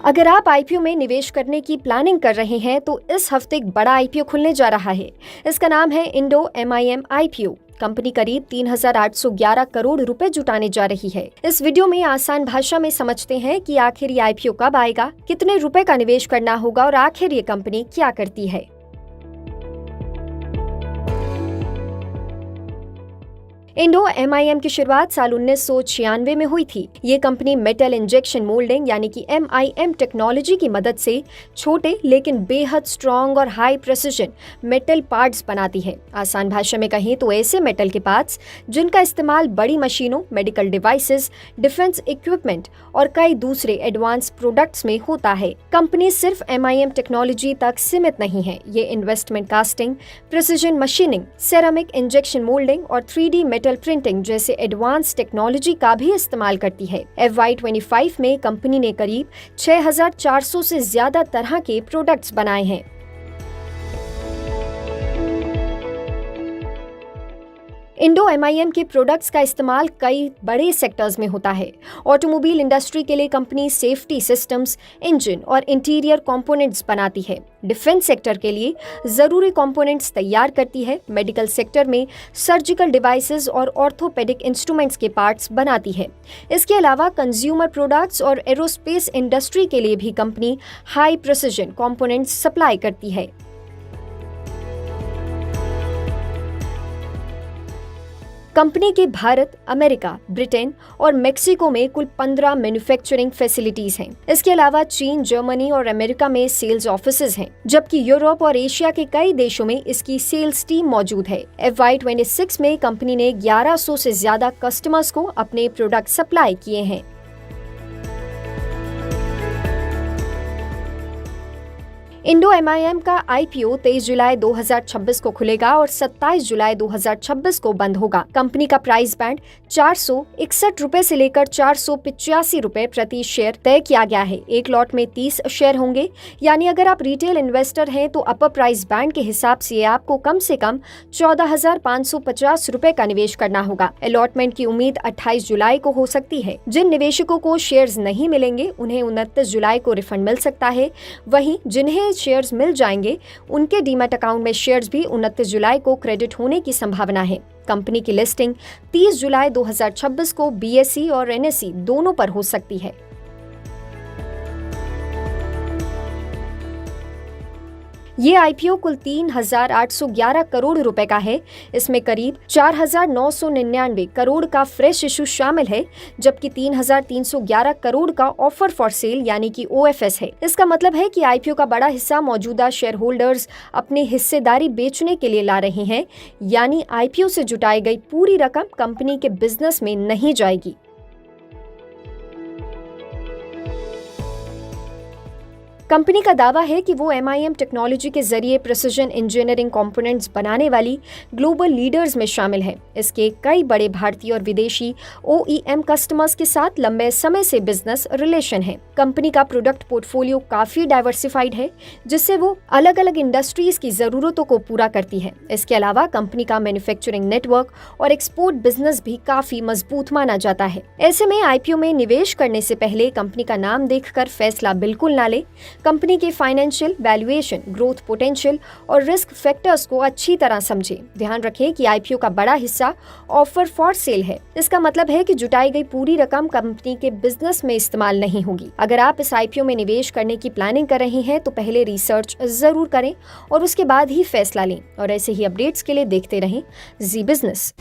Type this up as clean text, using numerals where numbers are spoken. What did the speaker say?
अगर आप आईपीओ में निवेश करने की प्लानिंग कर रहे हैं तो इस हफ्ते एक बड़ा आईपीओ खुलने जा रहा है। इसका नाम है इंडो एमआईएम आईपीओ। कंपनी करीब 3,811 करोड़ रुपए जुटाने जा रही है। इस वीडियो में आसान भाषा में समझते हैं कि आखिर ये आईपीओ कब आएगा, कितने रुपए का निवेश करना होगा और आखिर ये कंपनी क्या करती है। इंडो एमआईएम की शुरुआत साल 1996 में हुई थी। ये कंपनी मेटल इंजेक्शन मोल्डिंग यानी कि एमआईएम टेक्नोलॉजी की मदद से छोटे लेकिन बेहद स्ट्रॉन्ग और हाई प्रिसिजन मेटल पार्ट्स बनाती है। आसान भाषा में कहें तो ऐसे मेटल के पार्ट्स जिनका इस्तेमाल बड़ी मशीनों, मेडिकल डिवाइसेस, डिफेंस इक्विपमेंट और कई दूसरे एडवांस प्रोडक्ट्स में होता है। कंपनी सिर्फ एमआईएम टेक्नोलॉजी तक सीमित नहीं है। ये investment casting, precision machining, ceramic injection moulding और 3D मेटल प्रिंटिंग जैसे एडवांस टेक्नोलॉजी का भी इस्तेमाल करती है। FY25 में कंपनी ने करीब 6,400 से ज्यादा तरह के प्रोडक्ट्स बनाए हैं। इंडो एमआईएम के प्रोडक्ट्स का इस्तेमाल कई बड़े सेक्टर्स में होता है। ऑटोमोबाइल इंडस्ट्री के लिए कंपनी सेफ्टी सिस्टम्स, इंजन और इंटीरियर कंपोनेंट्स बनाती है। डिफेंस सेक्टर के लिए जरूरी कंपोनेंट्स तैयार करती है। मेडिकल सेक्टर में सर्जिकल डिवाइसेस और ऑर्थोपेडिक इंस्ट्रूमेंट्स के पार्ट्स बनाती है। इसके अलावा कंज्यूमर प्रोडक्ट्स और एरोस्पेस इंडस्ट्री के लिए भी company high precision components supply करती है। कंपनी के भारत, अमेरिका, ब्रिटेन और मेक्सिको में कुल 15 मैन्युफैक्चरिंग फैसिलिटीज हैं। इसके अलावा चीन, जर्मनी और अमेरिका में सेल्स ऑफिसेज हैं, जबकि यूरोप और एशिया के कई देशों में इसकी सेल्स टीम मौजूद है। FY26 में कंपनी ने 1100 से ज्यादा कस्टमर्स को अपने प्रोडक्ट सप्लाई किए हैं। इंडो एमआईएम का आईपीओ 23 जुलाई 2026 को खुलेगा और 27 जुलाई 2026 को बंद होगा। कंपनी का प्राइस बैंड 461 रुपए से लेकर 485 रुपए प्रति शेयर तय किया गया है। एक लॉट में 30 शेयर होंगे, यानी अगर आप रिटेल इन्वेस्टर हैं तो अपर प्राइस बैंड के हिसाब से आपको कम से कम 14,550 रुपए का निवेश करना होगा। अलॉटमेंट की उम्मीद 28 जुलाई को हो सकती है। जिन निवेशकों को शेयर्स नहीं मिलेंगे उन्हें 29 जुलाई को रिफंड मिल सकता है। वहीं जिन्हें शेयर्स मिल जाएंगे उनके डीमैट अकाउंट में शेयर्स भी 29 जुलाई को क्रेडिट होने की संभावना है। कंपनी की लिस्टिंग 30 जुलाई 2026 को BSE और NSE दोनों पर हो सकती है। ये आईपीओ कुल 3,811 करोड़ रुपए का है। इसमें करीब 4,999 करोड़ का फ्रेश इशू शामिल है, जबकि 3,311 करोड़ का ऑफर फॉर सेल यानी कि OFS है। इसका मतलब है कि आईपीओ का बड़ा हिस्सा मौजूदा शेयर होल्डर्स अपनी हिस्सेदारी बेचने के लिए ला रहे हैं, यानी आईपीओ से जुटाई गई पूरी रकम कंपनी के बिजनेस में नहीं जाएगी। कंपनी का दावा है कि वो एमआईएम टेक्नोलॉजी के जरिए प्रिसिजन इंजीनियरिंग कंपोनेंट्स बनाने वाली ग्लोबल लीडर्स में शामिल है। इसके कई बड़े भारतीय और विदेशी OEM कस्टमर्स के साथ लंबे समय से बिजनेस रिलेशन है। कंपनी का प्रोडक्ट पोर्टफोलियो काफी डाइवर्सिफाइड है, जिससे वो अलग अलग इंडस्ट्रीज की जरूरतों को पूरा करती है। इसके अलावा कंपनी का मैन्युफैक्चरिंग नेटवर्क और एक्सपोर्ट बिजनेस भी काफी मजबूत माना जाता है। ऐसे में आईपीओ में निवेश करने से पहले कंपनी का नाम देखकर फैसला बिल्कुल ना ले। कंपनी के फाइनेंशियल, वैल्यूएशन, ग्रोथ पोटेंशियल और रिस्क फैक्टर्स को अच्छी तरह समझें। ध्यान रखें कि आईपीओ का बड़ा हिस्सा ऑफर फॉर सेल है। इसका मतलब है कि जुटाई गई पूरी रकम कंपनी के बिजनेस में इस्तेमाल नहीं होगी। अगर आप इस आईपीओ में निवेश करने की प्लानिंग कर रहे हैं तो पहले रिसर्च जरूर करें और उसके बाद ही फैसला लें। और ऐसे ही अपडेट्स के लिए देखते रहें जी बिजनेस।